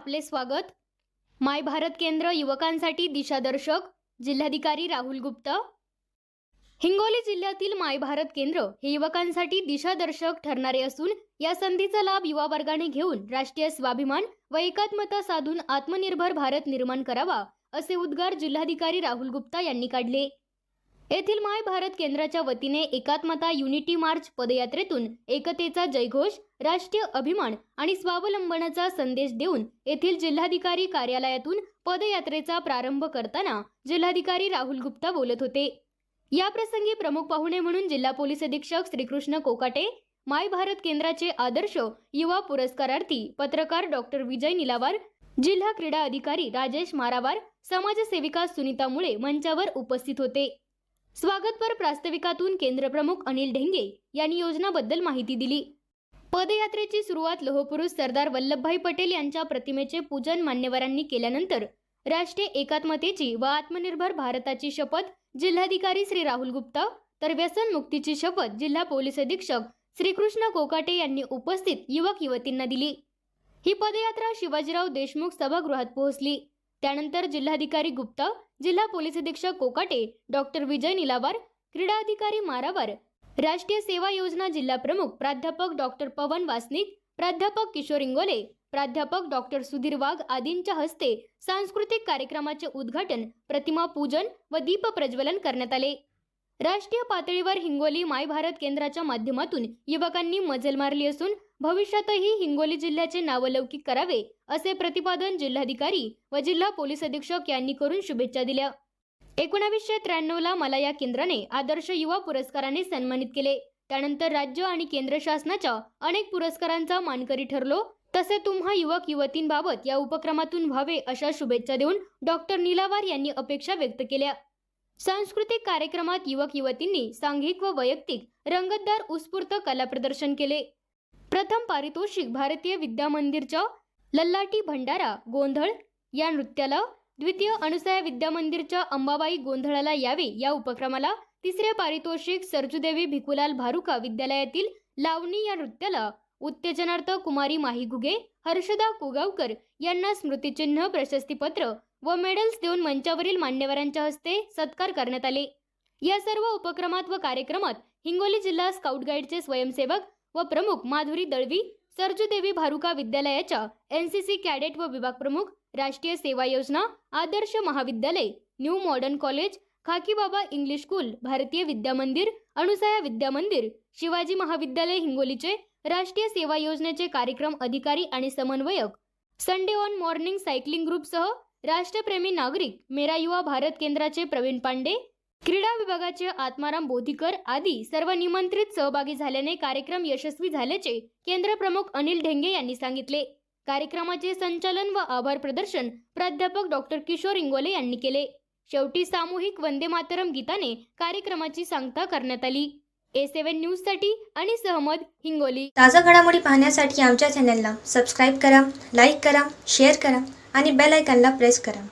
आपले स्वागत। माय भारत केंद्र युवकांसाठी दिशादर्शक, जिल्हाधिकारी राहुल गुप्ता। हिंगोली जिल्ह्यातील माय भारत केंद्र हे युवकांसाठी दिशादर्शक ठरणारे असून या संधीचा लाभ युवा वर्गाने घेऊन राष्ट्रीय स्वाभिमान व एकात्मता साधून आत्मनिर्भर भारत निर्माण करावा, असे उद्गार जिल्हाधिकारी राहुल गुप्ता यांनी काढले। येथील माय भारत केंद्राच्या वतीने एकात्मता युनिटी मार्च पदयात्रेतून एकतेचा जयघोष, राष्ट्रीय अभिमान आणि स्वावलंबनाचा संदेश देऊन येथील जिल्हाधिकारी कार्यालयातून पदयात्रेचा प्रारंभ करताना जिल्हाधिकारी राहुल गुप्ता बोलत होते। या प्रसंगी प्रमुख पाहुणे म्हणून जिल्हा पोलीस अधीक्षक श्रीकृष्ण कोकाटे, माय भारत केंद्राचे आदर्श युवा पुरस्कारार्थी पत्रकार डॉक्टर विजय निलावार, जिल्हा क्रीडा अधिकारी राजेश मारावार, समाजसेविका सुनीता मुळे मंचावर उपस्थित होते। स्वागतपर प्रास्ताविकातून केंद्र प्रमुख अनिल ढेंगे यांनी योजनाबद्दल माहिती दिली। पदयात्रेची सुरुवात लोहपुरुष सरदार वल्लभभाई पटेल यांच्या प्रतिमेचे पूजन मान्यवरांनी केल्यानंतर राष्ट्रीय एकात्मतेची व आत्मनिर्भर भारताची शपथ जिल्हाधिकारी श्री राहुल गुप्ता तर व्यसन मुक्तीची शपथ जिल्हा पोलीस अधीक्षक श्रीकृष्ण कोकाटे यांनी उपस्थित युवक युवतींना दिली। ही पदयात्रा शिवाजीराव देशमुख सभागृहात पोहोचली। त्यानंतर जिल्हाधिकारी गुप्ता, जिल्हा पोलीस अधीक्षक कोकाटे, डॉक्टर विजय निलावार, क्रीडा अधिकारी मारावार, राष्ट्रीय सेवा योजना जिल्हा प्रमुख प्राध्यापक डॉक्टर पवन वासनिक, प्राध्यापक किशोर इंगोले, प्राध्यापक डॉक्टर सुधीर वाघ आदींच्या हस्ते सांस्कृतिक कार्यक्रमाचे उद्घाटन, प्रतिमा पूजन व दीप प्रज्वलन करण्यात आले। राष्ट्रीय पातळीवर हिंगोली माय भारत केंद्राच्या माध्यमातून युवकांनी मजल मारली असून भविष्यातही हिंगोली जिल्ह्याचे नावलौकिक करावे, असे प्रतिपादन जिल्हाधिकारी व जिल्हा पोलीस अधीक्षक यांनी करून शुभेच्छा दिल्या। 1993 ला मला या केंद्राने आदर्श युवा पुरस्काराने सन्मानित केले। त्यानंतर राज्य आणि केंद्र शासनाच्या अनेक पुरस्कारांचा मानकरी ठरलो। तसे तुम्हा युवक युवतींबाबत या उपक्रमातून व्हावे, अशा शुभेच्छा देऊन डॉक्टर निलावार यांनी अपेक्षा व्यक्त केल्या। सांस्कृतिक कार्यक्रमात युवक युवतींनी सांघिक व वैयक्तिक रंगतदार उत्स्फूर्त कला प्रदर्शन केले। प्रथम पारितोषिक भारतीय विद्या मंदिरच्या लल्लाटी भंडारा गोंधळ या नृत्याला, द्वितीय अनुसया विद्या मंदिरच्या अंबाबाई गोंधळाला यावे या उपक्रमाला, तिसरे पारितोषिक सरजूदेवी भिकुलाल भारुका विद्यालयातील लावणी या नृत्याला, उत्तेजनार्थ कुमारी माही घुगे, हर्षदा कुगावकर यांना स्मृतिचिन्ह, प्रशस्तीपत्र व मेडल्स देऊन मंचावरील मान्यवरांच्या हस्ते सत्कार करण्यात आले। या सर्व उपक्रमात व कार्यक्रमात हिंगोली जिल्हा स्काउट गाईडचे स्वयंसेवक व प्रमुख माधुरी दळवी, सरजूदेवी भारुका विद्यालयाच्या एनसीसी कॅडेट व विभाग प्रमुख, राष्ट्रीय सेवा योजना, Adarsh Mahavidyalaya, new modern college, Khakibaba English school, Bharatiya Vidya मंदिर, अनुसया विद्या मंदिर, शिवाजी महाविद्यालय हिंगोलीचे राष्ट्रीय सेवा योजनेचे कार्यक्रम अधिकारी आणि समन्वयक, संडे ऑन मॉर्निंग सायकलिंग ग्रुपसह राष्ट्रप्रेमी नागरिक, मेरा युवा भारत केंद्राचे प्रवीण पांडे, क्रीडा विभागाचे आत्माराम बोधीकर आदी सर्व निमंत्रित सहभागी झाल्याने कार्यक्रम यशस्वी झाल्याचे केंद्र प्रमुख अनिल ढेंगे यांनी सांगितले। कार्यक्रमाचे संचालन व आभार प्रदर्शन प्राध्यापक डॉक्टर किशोर इंगोले यांनी केले। शेवटी सामूहिक वंदे मातरम गीताने कार्यक्रमाची सांगता करण्यात आली। A7 न्यूज साठी आणि सहमद, हिंगोली। ताजा घडामोडी पाहण्यासाठी आमच्या चॅनलला सबस्क्राइब करा, लाईक करा, शेअर करा आणि बेल आयकॉनला प्रेस करा।